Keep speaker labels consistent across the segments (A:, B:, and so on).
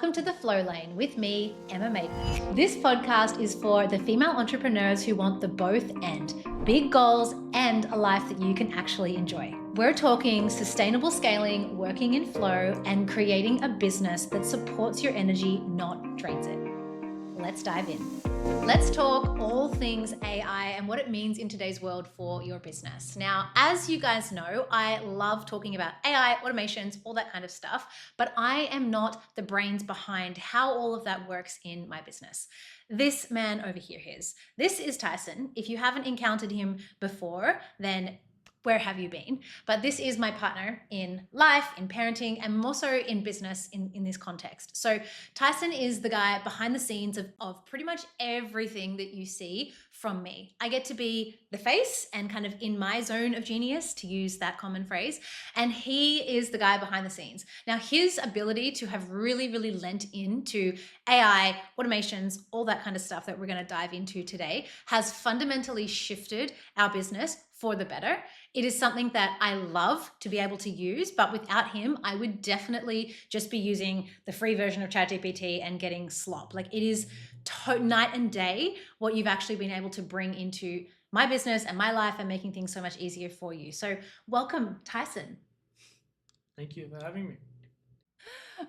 A: Welcome to the Flow Lane with me, Emma Maidment. This podcast is for the female entrepreneurs who want the both and big goals and a life that you can actually enjoy. We're talking sustainable scaling, working in flow, and creating a business that supports your energy, not drains it. Let's dive in. Let's talk all things AI and what it means in today's world for your business. Now, as you guys know, I love talking about AI, automations, all that kind of stuff, but I am not the brains behind how all of that works in my business. This man over here is. This is Tyson. If you haven't encountered him before, then where have you been? But this is my partner in life, in parenting, and also in business in this context. So Tyson is the guy behind the scenes of pretty much everything that you see from me. I get to be the face and kind of in my zone of genius, to use that common phrase. And he is the guy behind the scenes. Now, his ability to have really lent into AI, automations, all that kind of stuff that we're going to dive into today has fundamentally shifted our business for the better. It is something that I love to be able to use, but without him, I would definitely just be using the free version of ChatGPT and getting slop. Like, it is night and day what you've actually been able to bring into my business and my life and making things so much easier for you. So welcome, Tyson.
B: Thank you for having me.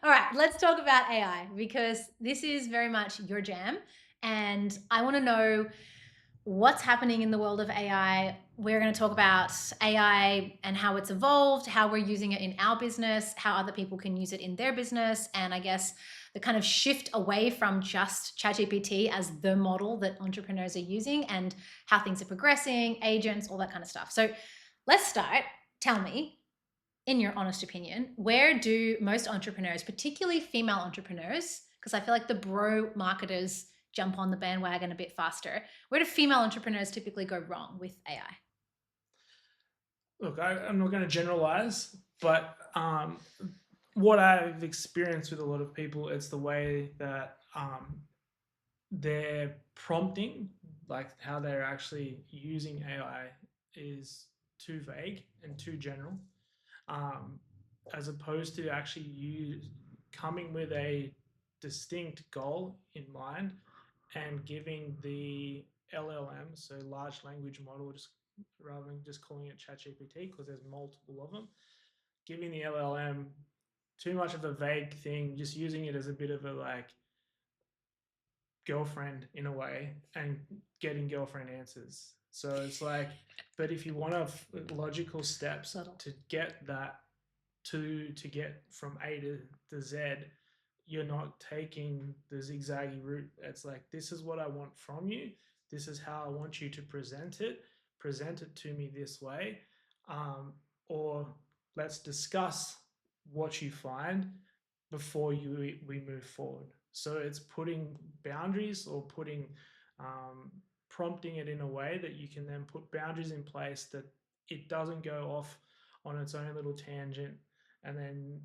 A: All right, let's talk about AI because this is very much your jam. And I want to know what's happening in the world of AI. We're going to talk about AI and how it's evolved, how we're using it in our business, how other people can use it in their business, and I guess the kind of shift away from just ChatGPT as the model that entrepreneurs are using and how things are progressing, agents, all that kind of stuff. So let's start. Tell me, in your honest opinion, where do most entrepreneurs, particularly female entrepreneurs, because I feel like the bro marketers jump on the bandwagon a bit faster, where do female entrepreneurs typically go wrong with AI?
B: Look, I'm not going to generalize, but what I've experienced with a lot of people, it's the way that their prompting, like how they're actually using AI, is too vague and too general, um, as opposed to actually coming with a distinct goal in mind and giving the LLM, so large language model, just rather than just calling it ChatGPT because there's multiple of them, giving the LLM too much of a vague thing, just using it as a bit of a like girlfriend in a way and getting girlfriend answers. So it's like, but if you want logical steps
A: Subtle.
B: to get that to get from A to Z, you're not taking the zigzaggy route. It's like, this is what I want from you. This is how I want you to present it. Present it to me this way. Or let's discuss what you find before we move forward. So it's putting boundaries or prompting it in a way that you can then put boundaries in place that it doesn't go off on its own little tangent, and then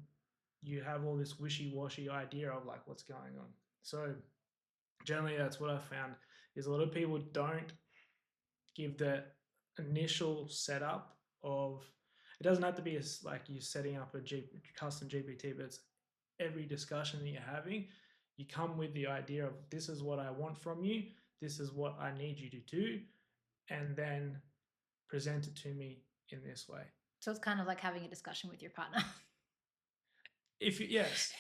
B: you have all this wishy-washy idea of like what's going on. So generally that's what I found, is a lot of people don't give the initial setup of, it doesn't have to be like you setting up a custom GPT, but it's every discussion that you're having, you come with the idea of, this is what I want from you, this is what I need you to do, and then present it to me in this way.
A: So it's kind of like having a discussion with your partner.
B: Yes,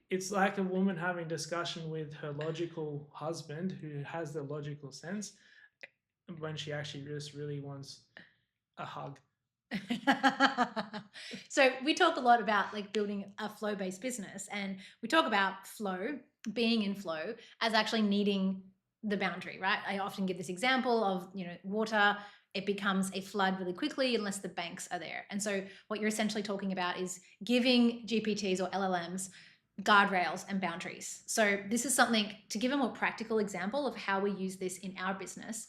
B: it's like a woman having discussion with her logical husband who has the logical sense when she actually just really wants a hug.
A: So we talk a lot about like building a flow-based business, and we talk about flow, being in flow, as actually needing the boundary, right? I often give this example of, water, it becomes a flood really quickly unless the banks are there. And so what you're essentially talking about is giving GPTs or LLMs guardrails and boundaries. So this is something, to give a more practical example of how we use this in our business,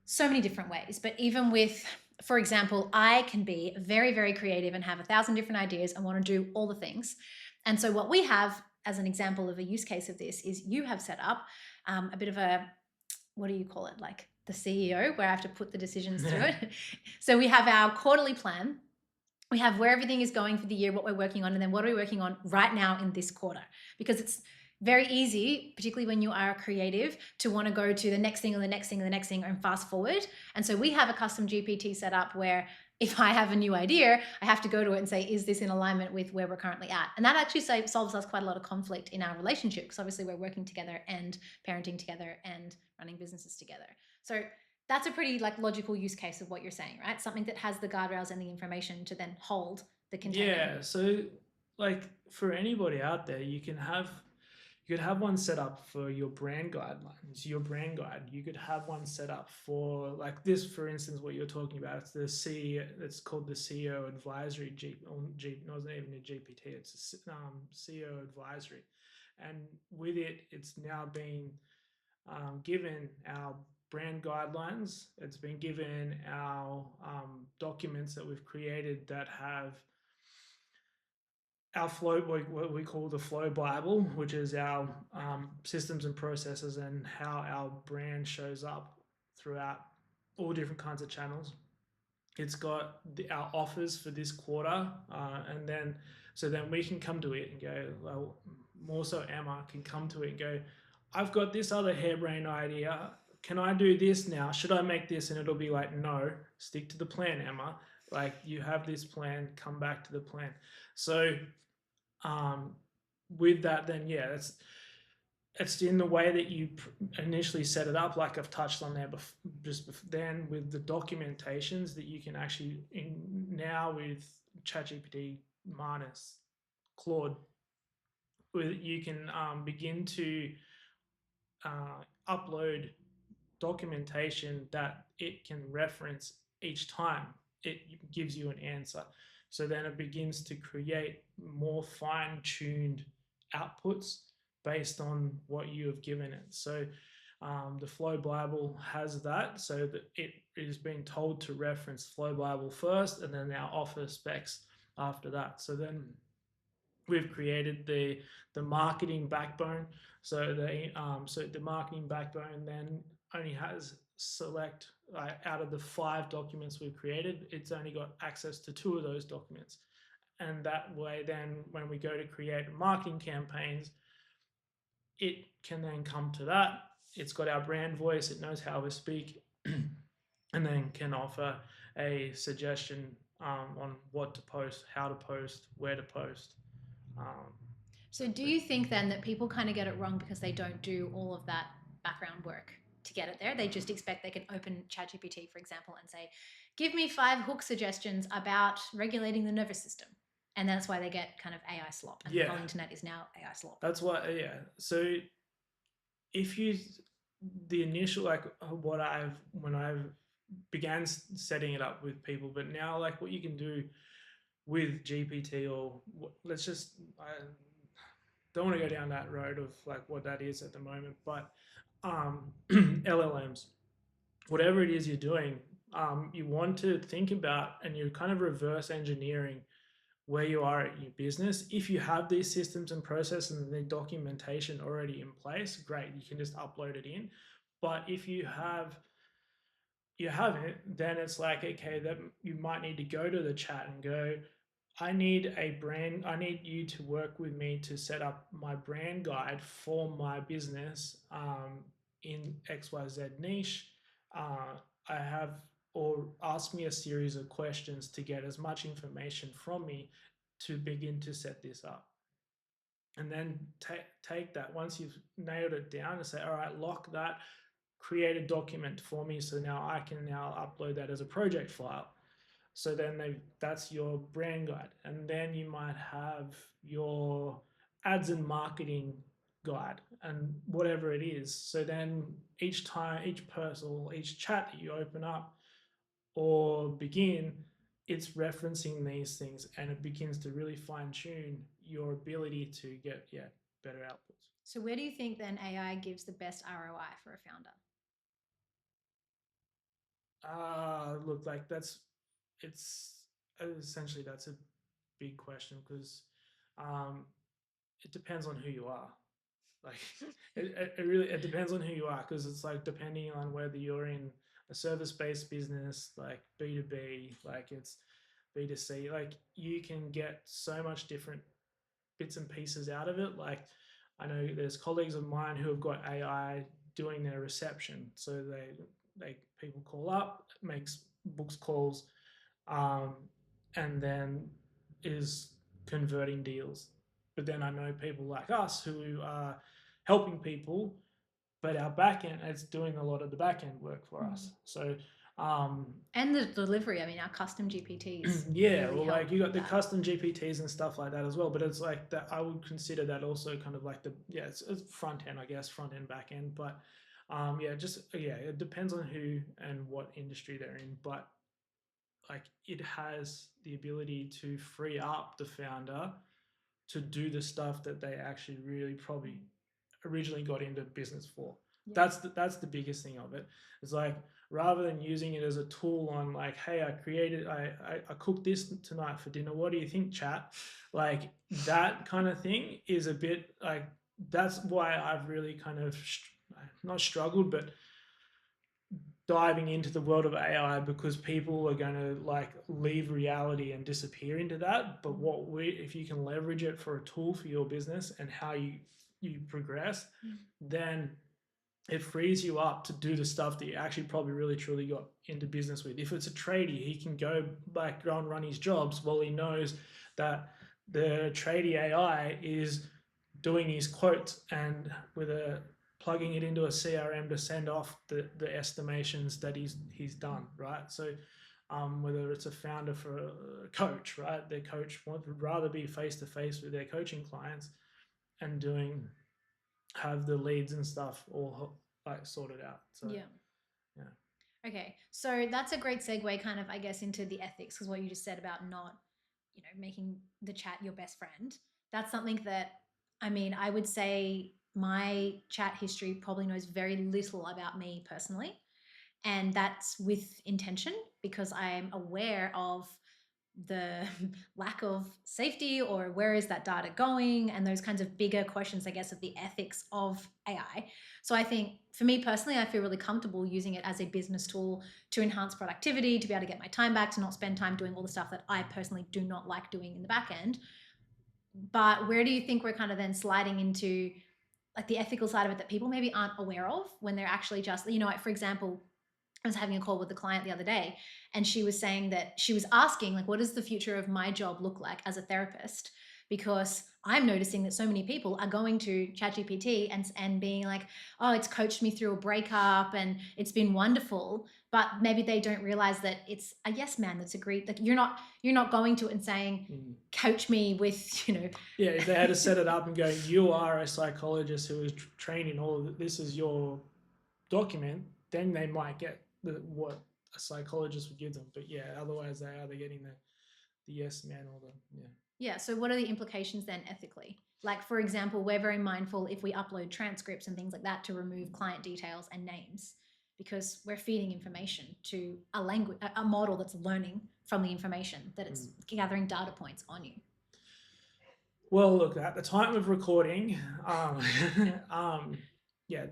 A: so many different ways. But even with, for example, I can be very creative and have 1,000 different ideas and want to do all the things. And so what we have as an example of a use case of this is you have set up a bit of a, what do you call it? Like the CEO, where I have to put the decisions through it. So we have our quarterly plan. We have where everything is going for the year, what we're working on, and then what are we working on right now in this quarter? Because it's very easy, particularly when you are a creative, to want to go to the next thing or the next thing or the next thing and fast forward. And so we have a custom GPT set up where if I have a new idea, I have to go to it and say, is this in alignment with where we're currently at? And that actually solves us quite a lot of conflict in our relationship, because obviously we're working together and parenting together and running businesses together. So that's a pretty like logical use case of what you're saying, right? Something that has the guardrails and the information to then hold the container.
B: Yeah, so like for anybody out there, you could have one set up for your brand guidelines, your brand guide. You could have one set up for like this, for instance, what you're talking about. It's the CEO. It's called the CEO advisory. It wasn't even a GPT. It's a CEO advisory, and with it, it's now been given our brand guidelines. It's been given our documents that we've created that have our flow, what we call the flow Bible, which is our systems and processes and how our brand shows up throughout all different kinds of channels. It's got our offers for this quarter, and then so then we can come to it and go, well, more so Emma can come to it and go, I've got this other harebrained idea. Can I do this now? Should I make this? And it'll be like, no, stick to the plan, Emma. Like you have this plan, come back to the plan. So um, with that, then yeah, it's in the way that you initially set it up, like I've touched on there then with the documentations that you can actually now with ChatGPT minus Claude, you can begin to upload documentation that it can reference each time it gives you an answer. So then it begins to create more fine-tuned outputs based on what you have given it. So the Flow Bible has that, so that it is being told to reference Flow Bible first, and then our offer specs after that. So then we've created the marketing backbone. So the marketing backbone then only has select out of the 5 documents we've created, it's only got access to 2 of those documents. And that way, then when we go to create marketing campaigns, it can then come to that. It's got our brand voice, it knows how we speak, and then can offer a suggestion on what to post, how to post, where to post.
A: So do you think then that people kind of get it wrong because they don't do all of that background work to get it there? They just expect they can open ChatGPT, for example, and say, give me 5 hook suggestions about regulating the nervous system. And that's why they get kind of AI slop. And the whole internet is now AI slop.
B: That's why, yeah. So if you, the initial, like when I've began setting it up with people, but now like what you can do with GPT or let's just, I don't want to go down that road of like what that is at the moment, but LLMs, whatever it is you're doing, you want to think about and you're kind of reverse engineering where you are at your business. If you have these systems and processes and the documentation already in place, great, you can just upload it in. But if you haven't, then it's like, okay, that you might need to go to the chat and go, I need you to work with me to set up my brand guide for my business in XYZ niche. I have, or ask me a series of questions to get as much information from me to begin to set this up. And then take that, once you've nailed it down, and say, all right, lock that, create a document for me. So now I can now upload that as a project file. So then that's your brand guide. And then you might have your ads and marketing guide and whatever it is. So then each time, each person, each chat that you open up or begin, it's referencing these things and it begins to really fine tune your ability to get better outputs.
A: So where do you think then AI gives the best ROI for a founder?
B: Look, like it's essentially that's a big question because it depends on who you are. Like it depends on who you are because it's like depending on whether you're in a service-based business like B2B, like it's B2C. Like you can get so much different bits and pieces out of it. Like I know there's colleagues of mine who have got AI doing their reception. So they people call up, makes books calls, um, and then is converting deals. But then I know people like us who are helping people, but our back end it's doing a lot of the back end work for us. So
A: and the delivery. I mean, our custom GPTs.
B: yeah,
A: really
B: well, like you got the
A: that.
B: custom GPTs and stuff like that as well. But it's like that. I would consider that also kind of like the it's front end, I guess, front end, back end. But it depends on who and what industry they're in. But like it has the ability to free up the founder to do the stuff that they actually really probably originally got into business for. Yeah. That's the biggest thing of it. It's like rather than using it as a tool on like, hey, I cooked this tonight for dinner. What do you think, chat? Like that kind of thing is a bit like that's why I've really kind of not struggled, but diving into the world of AI because people are going to like leave reality and disappear into that. But if you can leverage it for a tool for your business and how you progress, then it frees you up to do the stuff that you actually probably really truly got into business with. If it's a tradie, he can go and run his jobs while he knows that the tradie AI is doing his quotes and with a plugging it into a CRM to send off the estimations that he's done, right? So whether it's a founder for a coach, right? Their coach would rather be face to face with their coaching clients and have the leads and stuff all like sorted out. So
A: yeah. Okay, so that's a great segue, kind of, I guess, into the ethics, because what you just said about not, making the chat your best friend. That's something that, I mean, I would say my chat history probably knows very little about me personally, and that's with intention because I'm aware of the lack of safety or where is that data going and those kinds of bigger questions, I guess, of the ethics of AI. So I think for me personally, I feel really comfortable using it as a business tool to enhance productivity, to be able to get my time back, to not spend time doing all the stuff that I personally do not like doing in the back end. But where do you think we're kind of then sliding into like the ethical side of it that people maybe aren't aware of when they're actually just, like, for example, I was having a call with a client the other day, and she was saying that she was asking, like, what does the future of my job look like as a therapist? Because I'm noticing that so many people are going to ChatGPT and being like, oh, it's coached me through a breakup and it's been wonderful. But maybe they don't realize that it's a yes man that's agreed. Like you're not going to it and saying, coach me with,
B: Yeah, if they had to set it up and go, you are a psychologist who is trained in all of this is your document, then they might get what a psychologist would give them. But yeah, otherwise they're getting the yes man or the
A: Yeah, so what are the implications then ethically? Like, for example, we're very mindful if we upload transcripts and things like that to remove client details and names because we're feeding information to a model that's learning from the information that it's gathering data points on you.
B: Well, look, at the time of recording, yeah,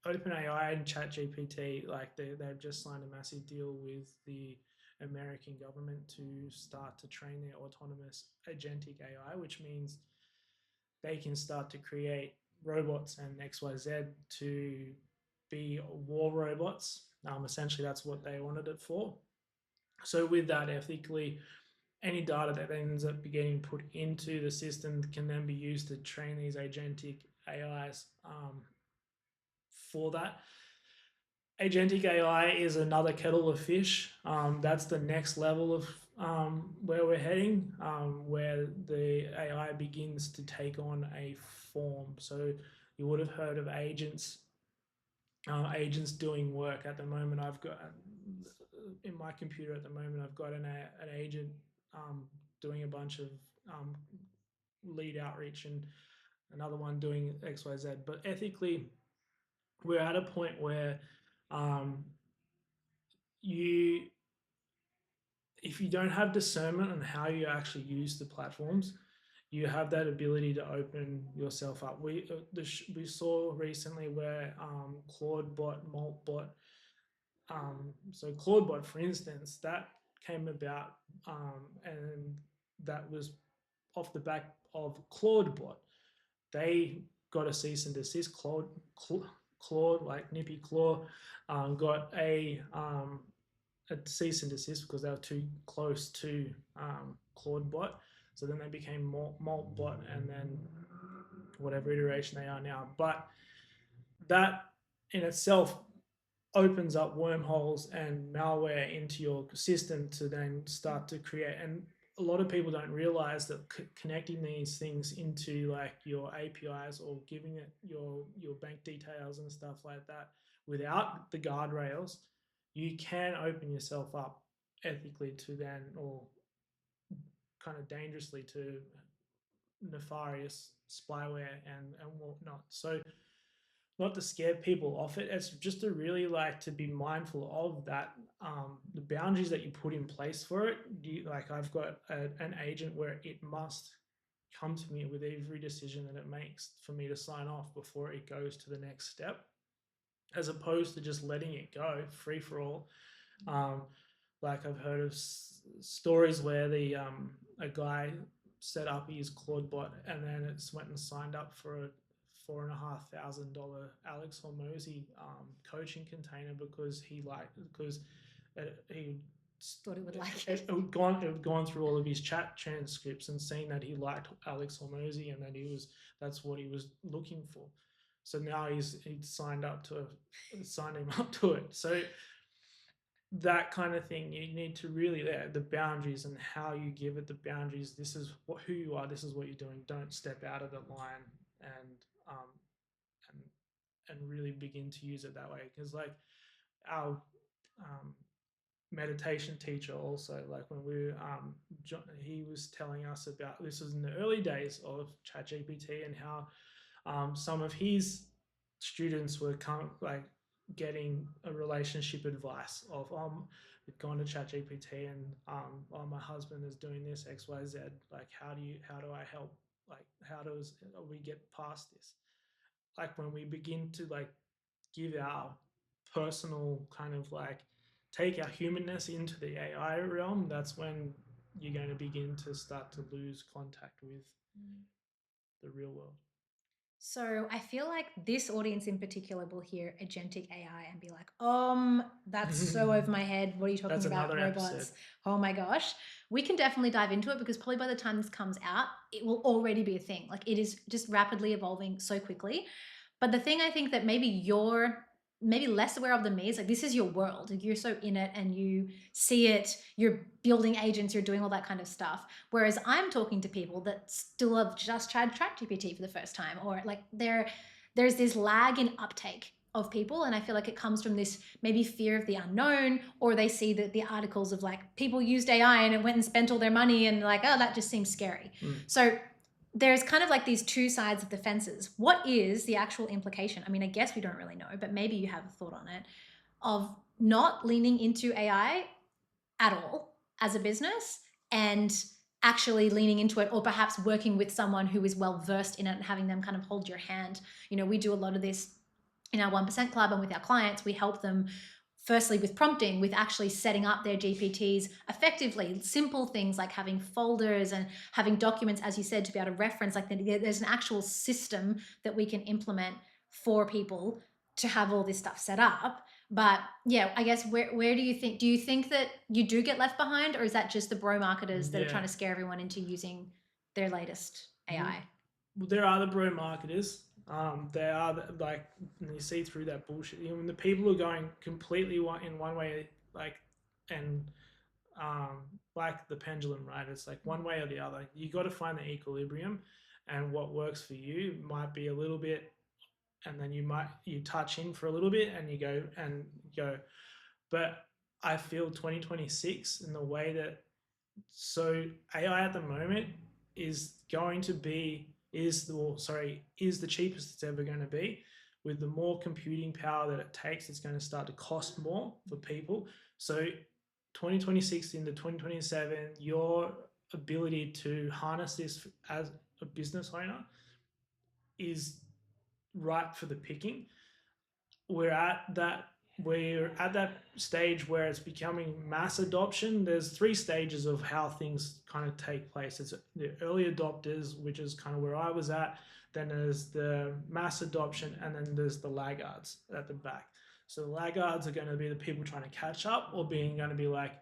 B: OpenAI and ChatGPT, like they've just signed a massive deal with the American government to start to train their autonomous agentic AI, which means they can start to create robots and XYZ to be war robots. Essentially, that's what they wanted it for. So with that, ethically, any data that ends up getting put into the system can then be used to train these agentic AIs for that. Agentic AI is another kettle of fish. That's the next level of where we're heading, where the AI begins to take on a form. So you would have heard of agents doing work. At the moment, I've got in my computer at the moment, I've got an agent doing a bunch of lead outreach and another one doing XYZ. But ethically, we're at a point where you if you don't have discernment on how you actually use the platforms, you have that ability to open yourself up. We saw recently where Claude bot, Molt bot So Claudebot, for instance, that came about, and that was off the back of Claudebot. They got a cease and desist. Claude, like Nippy Claw, got a cease and desist because they were too close to Claudebot. So then they became Maltbot, and then whatever iteration they are now. But that in itself opens up wormholes and malware into your system to then start to create. And a lot of people don't realize that connecting these things into like your APIs or giving it your bank details and stuff like that without the guardrails, you can open yourself up ethically to then, or kind of dangerously to, nefarious spyware and whatnot. So not to scare people off it, it's just to really like to be mindful of that, the boundaries that you put in place for it. Like I've got an agent where it must come to me with every decision that it makes for me to sign off before it goes to the next step, as opposed to just letting it go free for all. Like I've heard of stories where a guy set up his Claudebot and then it's went and signed up for a $4,500 Alex Hormozy coaching container because he
A: Thought it would like
B: it had gone through all of his chat transcripts and seen that he liked Alex Hormozy and that that's what he was looking for. So now he's signed him up to it. So that kind of thing, you need to really, the boundaries and how you give it the boundaries. This is who you are. This is what you're doing. Don't step out of the line and um, and and really begin to use it that way. Because like our meditation teacher also, like when he was telling us about, this was in the early days of ChatGPT, and how some of his students were getting a relationship advice of we've gone to ChatGPT and my husband is doing this XYZ, like how do I help, like how do we get past this. Like when we begin to like give our personal kind of like take our humanness into the AI realm, that's when you're going to begin to start to lose contact with the real world.
A: So I feel like this audience in particular will hear agentic AI and be like, that's so over my head. What are you talking
B: That's
A: about?
B: another
A: Robots.
B: episode.
A: Oh my gosh. We can definitely dive into it because probably by the time this comes out, it will already be a thing. Like it is just rapidly evolving so quickly. But the thing I think that maybe you're maybe less aware of than me is like this is your world. Like you're so in it and you see it, you're building agents, you're doing all that kind of stuff. Whereas I'm talking to people that still have just tried ChatGPT for the first time, or like there's this lag in uptake of people, and I feel like it comes from this maybe fear of the unknown, or they see that the articles of like people used AI and it went and spent all their money and like, oh, that just seems scary. So there's kind of like these two sides of the fences. What is the actual implication? I mean, I guess we don't really know, but maybe you have a thought on it, of not leaning into AI at all as a business and actually leaning into it, or perhaps working with someone who is well versed in it and having them kind of hold your hand. You know, we do a lot of this in our 1% club and with our clients. We help them firstly with prompting, with actually setting up their GPTs effectively. Simple things like having folders and having documents, as you said, to be able to reference. Like there's an actual system that we can implement for people to have all this stuff set up. But yeah, I guess where do you think that you do get left behind, or is that just the bro marketers that are trying to scare everyone into using their latest AI?
B: Well, there are the bro marketers. They are like, and you see through that bullshit. When the people are going completely in one way, like, and like the pendulum, right? It's like one way or the other. You got to find the equilibrium, and what works for you might be a little bit, and then you touch in for a little bit, and you go. But I feel 2026 in the way that, so AI at the moment is going to be is the cheapest it's ever going to be. With the more computing power that it takes, it's going to start to cost more for people. So 2026 into 2027, your ability to harness this as a business owner is ripe for the picking. We're at that we're at that stage where it's becoming mass adoption. There's three stages of how things kind of take place. It's the early adopters, which is kind of where I was at. Then there's the mass adoption, and then there's the laggards at the back. So the laggards are going to be the people trying to catch up, or being going to be like,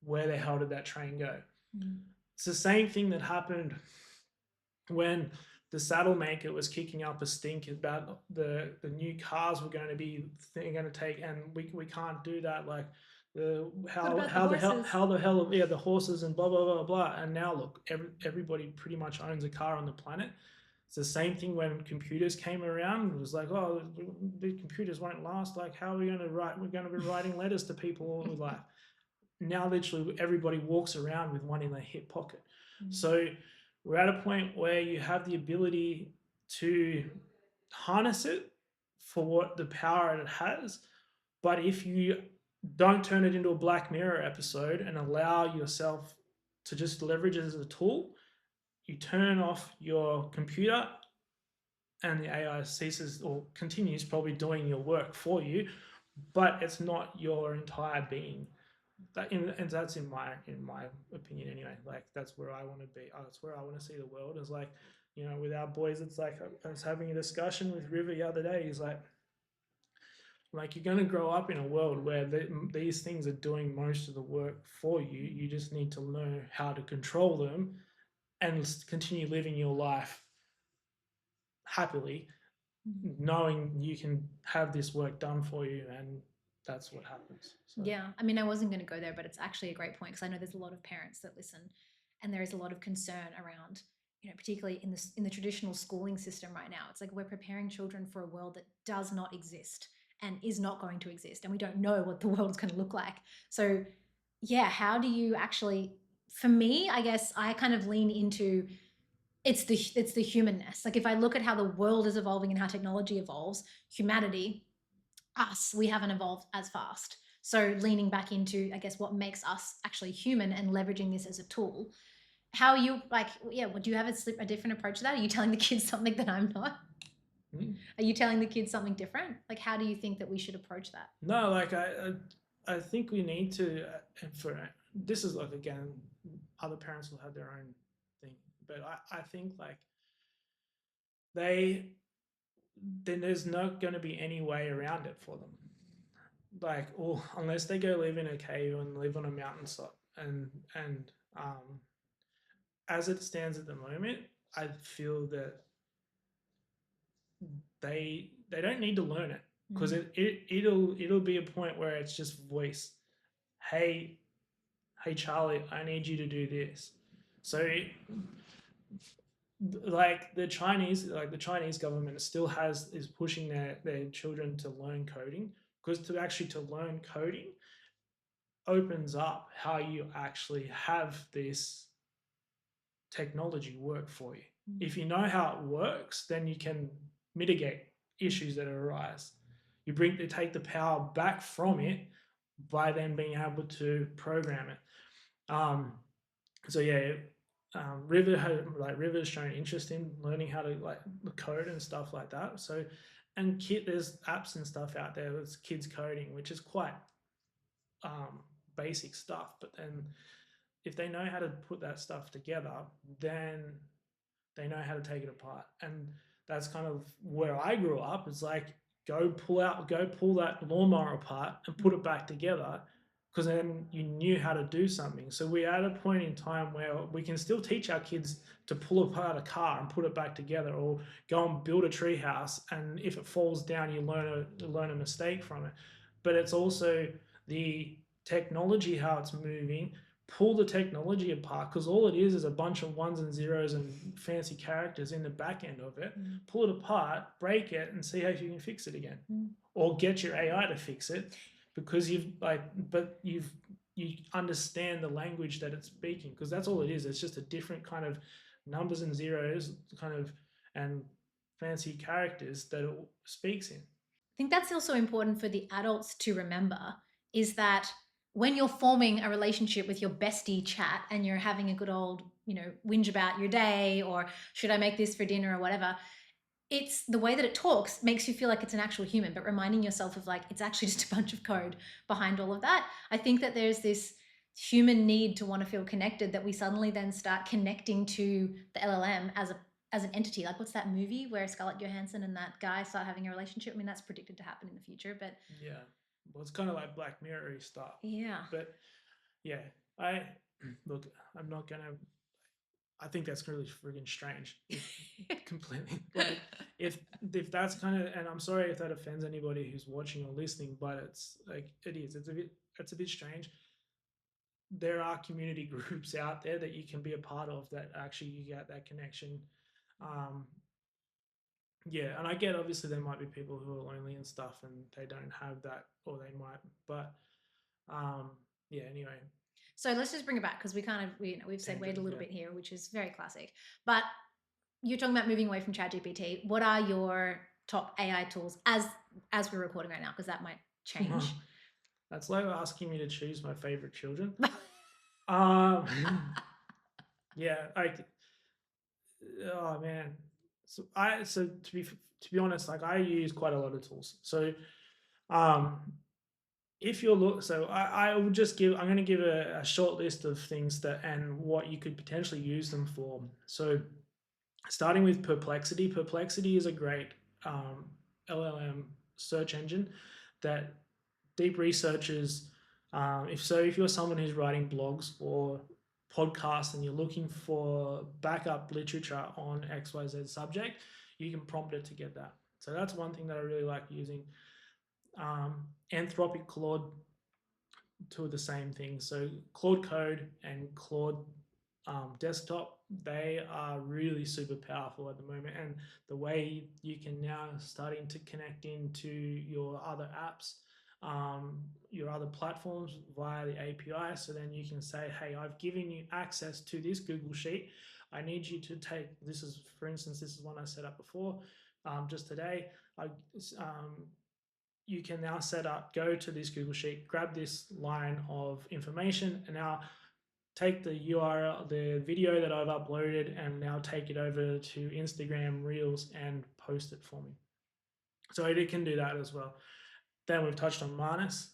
B: where the hell did that train go?
A: Mm.
B: It's the same thing that happened when the saddle maker was kicking up a stink about the new cars were going to be going to take, and we can't do that. Like the how the hell yeah, the horses and blah blah blah blah. And now look, everybody pretty much owns a car on the planet. It's the same thing when computers came around. It was like, oh, the computers won't last. Like, how are we going to write? We're going to be writing letters to people all with life. Now, literally, everybody walks around with one in their hip pocket. Mm. So we're at a point where you have the ability to harness it for what the power it has. But if you don't turn it into a Black Mirror episode and allow yourself to just leverage it as a tool, you turn off your computer and the AI ceases or continues probably doing your work for you, but it's not your entire being. And that's in my opinion anyway. Like, that's where I want to be. That's where I want to see the world. Is like, with our boys, it's like I was having a discussion with River the other day. He's like you're going to grow up in a world where these things are doing most of the work for you. You just need to learn how to control them and continue living your life happily, knowing you can have this work done for you, and that's what happens.
A: So. Yeah, I mean, I wasn't going to go there, but it's actually a great point, because I know there's a lot of parents that listen, and there is a lot of concern around, particularly in the traditional schooling system right now. It's like we're preparing children for a world that does not exist and is not going to exist, and we don't know what the world's going to look like. So yeah, how do you actually, for me, I guess I kind of lean into it's the humanness. Like, if I look at how the world is evolving and how technology evolves, humanity, us, we haven't evolved as fast. So leaning back into, I guess, what makes us actually human and leveraging this as a tool. How are you, like, yeah, do you have a different approach to that? Are you telling the kids something that I'm not? Are you telling the kids something different? Like, how do you think that we should approach that?
B: No, like I think we need to, this is like, again, other parents will have their own thing, but I think like then there's not going to be any way around it for them. Like, or unless they go live in a cave and live on a mountainside, and as it stands at the moment, I feel that they don't need to learn it, because it'll be a point where it's just voice. Hey Charlie, I need you to do this. So like the Chinese government still is pushing their children to learn coding, because to learn coding opens up how you actually have this technology work for you. If you know how it works, then you can mitigate issues that arise. You take the power back from it by then being able to program it. So yeah, River's shown interest in learning how to like code and stuff like that. So, and there's apps and stuff out there with kids coding, which is quite basic stuff. But then, if they know how to put that stuff together, then they know how to take it apart. And that's kind of where I grew up. It's like, go pull that lawnmower apart and put it back together, because then you knew how to do something. So we're at a point in time where we can still teach our kids to pull apart a car and put it back together, or go and build a tree house, and if it falls down, you learn a mistake from it. But it's also the technology, how it's moving. Pull the technology apart, because all it is a bunch of ones and zeros and fancy characters in the back end of it. Pull it apart, break it, and see how you can fix it again, or get your AI to fix it, because you understand the language that it's speaking, because that's all it is. It's just a different kind of numbers and zeros and fancy characters that it speaks in.
A: I think that's also important for the adults to remember, is that when you're forming a relationship with your bestie chat and you're having a good old, whinge about your day, or should I make this for dinner or whatever, it's the way that it talks makes you feel like it's an actual human, but reminding yourself of like it's actually just a bunch of code behind all of that. I think that there's this human need to want to feel connected that we suddenly then start connecting to the LLM as an entity. Like what's that movie where Scarlett Johansson and that guy start having a relationship? I mean, that's predicted to happen in the future, but
B: Yeah. Well, it's kind of like Black Mirror stuff.
A: yeah.
B: But yeah, I look. I'm not gonna. I think that's really friggin' strange. If completely like if that's kind of, and I'm sorry if that offends anybody who's watching or listening, but it's like it is. It's a bit strange. There are community groups out there that you can be a part of that actually you get that connection. Um, yeah, and I get obviously there might be people who are lonely and stuff and they don't have that, or they might, but um, yeah. Anyway,
A: So let's just bring it back because we've segued a
B: tangent.
A: little
B: Yeah.
A: bit here, which is very classic. But you're talking about moving away from ChatGPT. What are your top AI tools as we're recording right now? Because that might change.
B: That's like asking me to choose my favorite children. Um, yeah, oh man. So to be honest, like I use quite a lot of tools. So um, if you're I will just give. I'm going to give a short list of things that and what you could potentially use them for. So starting with Perplexity. Perplexity is a great um, LLM search engine that deep researchers, if you're someone who's writing blogs or podcasts and you're looking for backup literature on XYZ subject, you can prompt it to get that. So that's one thing that I really like using. Anthropic Claude, two of the same things. So Claude Code and Claude Desktop, they are really super powerful at the moment. And the way you can now starting to connect into your other apps, your other platforms via the API. So then you can say, hey, I've given you access to this Google Sheet. I need you to take, this is, for instance, this is one I set up before just today. You can now go to this Google Sheet, grab this line of information, and now take the URL, the video that I've uploaded, and now take it over to Instagram Reels and post it for me. So it can do that as well. Then we've touched on Manus.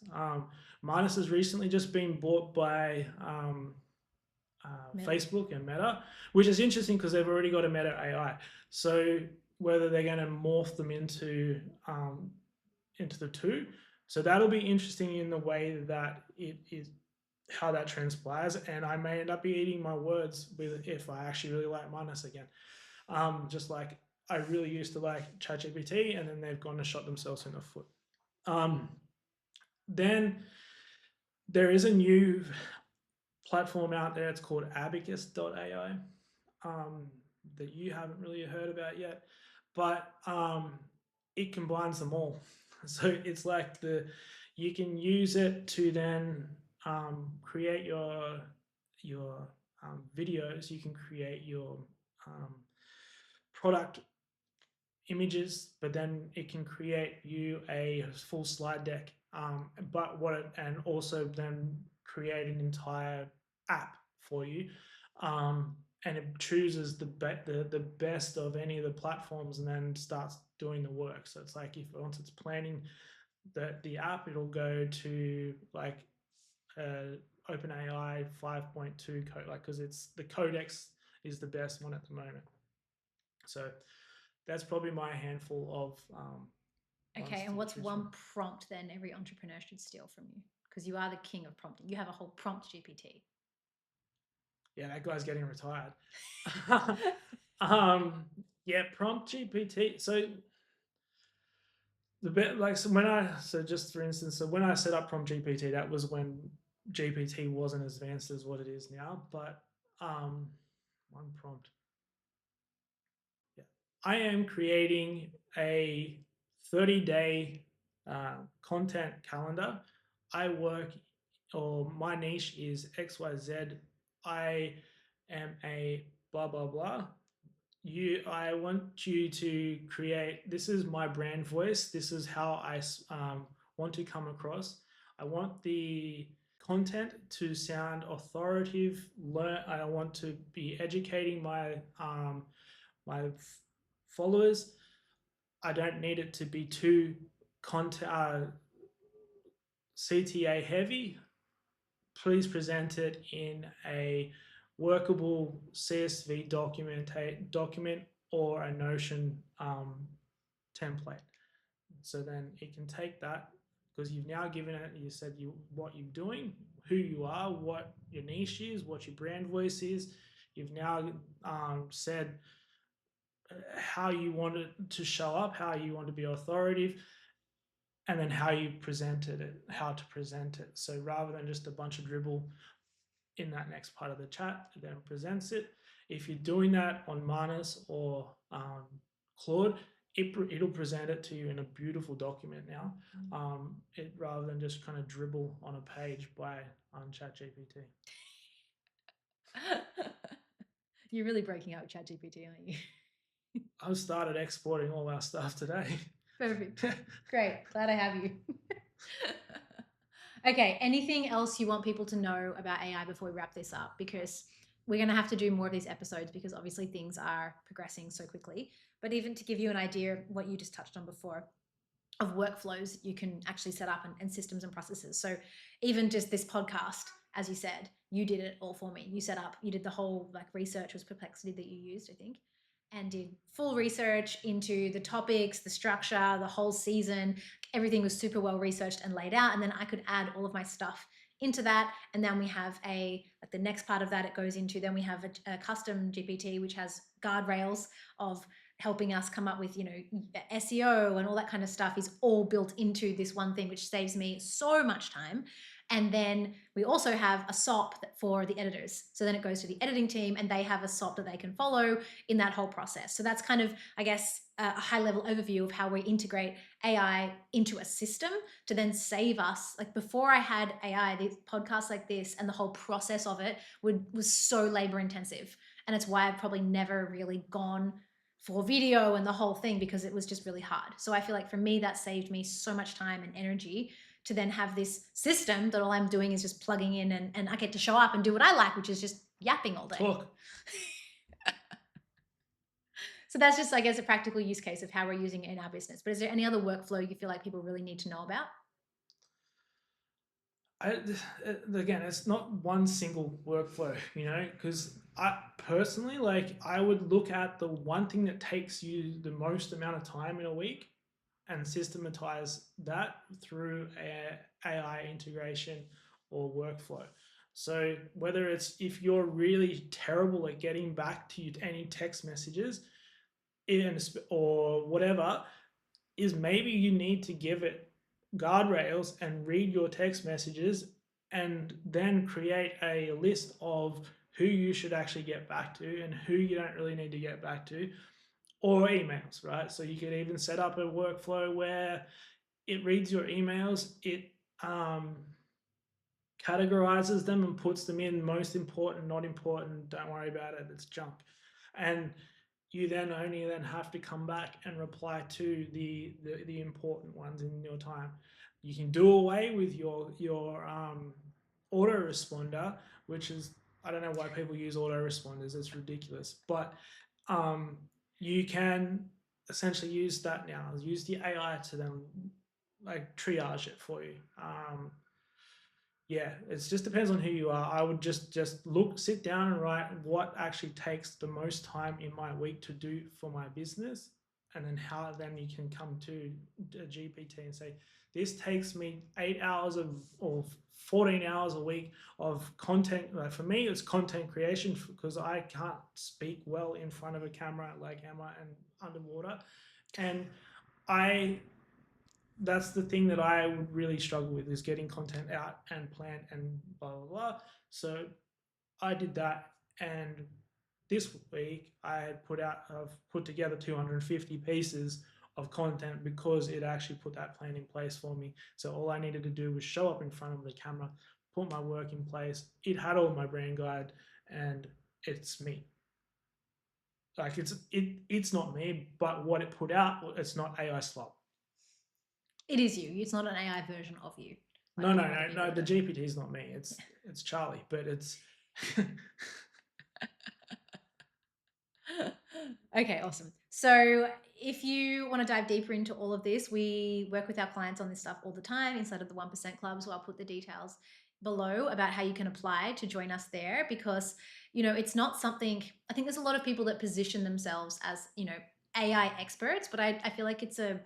B: Manus has recently just been bought by Facebook and Meta, which is interesting because they've already got a Meta AI. So whether they're going to morph them into the two. So that'll be interesting in the way that it is how that transpires, and I may end up be eating my words with if I actually really like Manus again. Just like I really used to like ChatGPT, and then they've gone and shot themselves in the foot. Then there is a new platform out there. It's called Abacus.ai that you haven't really heard about yet, but it combines them all. So it's like you can use it to then create your videos. You can create your product images, but then it can create you a full slide deck. And also then create an entire app for you. And it chooses the best of any of the platforms and then starts doing the work. So it's like if once it's planning the app, it'll go to like OpenAI 5.2 code, like because it's the Codex is the best one at the moment. So that's probably my handful of.
A: Okay, and what's one prompt then every entrepreneur should steal from you? Because you are the king of prompting. You have a whole prompt GPT.
B: Yeah, that guy's getting retired. Yeah, prompt GPT. So the bit like so just for instance, so when I set up prompt GPT, that was when GPT wasn't as advanced as what it is now. But one prompt. Yeah, I am creating a 30-day content calendar. I work, or my niche is XYZ. I am a blah, blah, blah. I want you to create, this is my brand voice. This is how I want to come across. I want the content to sound authoritative. I want to be educating my followers. I don't need it to be too CTA heavy. Please present it in a workable CSV document or a Notion template. So then it can take that, because you've now given it, you said what you're doing, who you are, what your niche is, what your brand voice is. You've now said how you want it to show up, how you want to be authoritative, and then how you presented it, how to present it. So rather than just a bunch of dribble in that next part of the chat, it then presents it. If you're doing that on Manus or Claude, it'll present it to you in a beautiful document now, rather than just kind of dribble on a page by ChatGPT.
A: You're really breaking out with ChatGPT, aren't you?
B: I've started exporting all our stuff today.
A: Perfect. Great. Glad I have you. Okay. Anything else you want people to know about AI before we wrap this up? Because we're going to have to do more of these episodes because obviously things are progressing so quickly. But even to give you an idea of what you just touched on before, of workflows you can actually set up and systems and processes. So even just this podcast, as you said, you did it all for me. You set up, you did the whole like research, was Perplexity that you used, I think, and did full research into the topics, the structure, the whole season. Everything was super well researched and laid out. And then I could add all of my stuff into that. And then we have like the next part of that it goes into, then we have a custom GPT, which has guardrails of helping us come up with, SEO and all that kind of stuff is all built into this one thing, which saves me so much time. And then we also have a SOP for the editors. So then it goes to the editing team and they have a SOP that they can follow in that whole process. So that's kind of, I guess, a high level overview of how we integrate AI into a system to then save us. Like before I had AI, these podcasts like this and the whole process of it was so labor intensive. And it's why I've probably never really gone for video and the whole thing, because it was just really hard. So I feel like for me, that saved me so much time and energy to then have this system that all I'm doing is just plugging in and I get to show up and do what I like, which is just yapping all day.
B: Talk.
A: So that's just, I guess, a practical use case of how we're using it in our business. But is there any other workflow you feel like people really need to know about?
B: Again, it's not one single workflow, because I personally, I would look at the one thing that takes you the most amount of time in a week and systematize that through AI integration or workflow. So whether it's, if you're really terrible at getting back to any text messages or whatever, is maybe you need to give it guardrails and read your text messages and then create a list of who you should actually get back to and who you don't really need to get back to, or emails, right? So you could even set up a workflow where it reads your emails, it categorizes them and puts them in most important, not important, don't worry about it, it's junk. And you then only have to come back and reply to the important ones in your time. You can do away with your autoresponder, which is, I don't know why people use autoresponders, it's ridiculous. But you can essentially use that now, use the AI to then triage it for you. Yeah, it just depends on who you are. I would just sit down and write what actually takes the most time in my week to do for my business, and then how then you can come to a GPT and say, this takes me 8 hours or 14 hours a week of content. For me, it's content creation because I can't speak well in front of a camera like Emma and underwater. And that's the thing that I would really struggle with, is getting content out and planned and blah, blah, blah. So I did that. And this week I've put together 250 pieces of content because it actually put that plan in place for me. So all I needed to do was show up in front of the camera, put my work in place. It had all my brand guide and it's me. It's not me, but what it put out, it's not AI slop.
A: It is you. It's not an AI version of you.
B: No. The GPT is not me. It's Charlie, but it's.
A: Okay, awesome. So if you want to dive deeper into all of this, we work with our clients on this stuff all the time inside of the 1% Club. So I'll put the details below about how you can apply to join us there, because, it's not something, I think there's a lot of people that position themselves as, AI experts, but I feel like it's a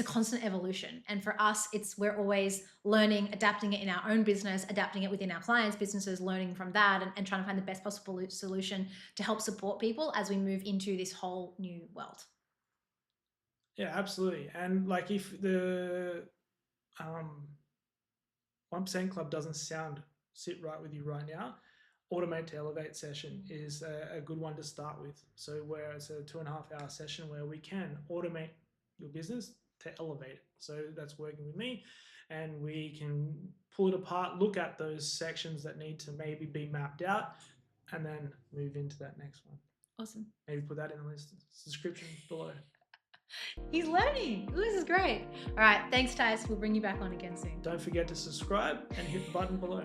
A: constant evolution. And for us, we're always learning, adapting it in our own business, adapting it within our clients' businesses, learning from that, and trying to find the best possible solution to help support people as we move into this whole new world.
B: Yeah, absolutely. And like if the 1% Club doesn't sit right with you right now, Automate to Elevate session is a good one to start with. So where it's a 2.5 hour session where we can automate your business to elevate it. So that's working with me, and we can pull it apart, look at those sections that need to maybe be mapped out, and then move into that next one.
A: Awesome.
B: Maybe put that in the list description below.
A: He's learning. Ooh, this is great. All right. Thanks, Tyson. We'll bring you back on again soon.
B: Don't forget to subscribe and hit the button below.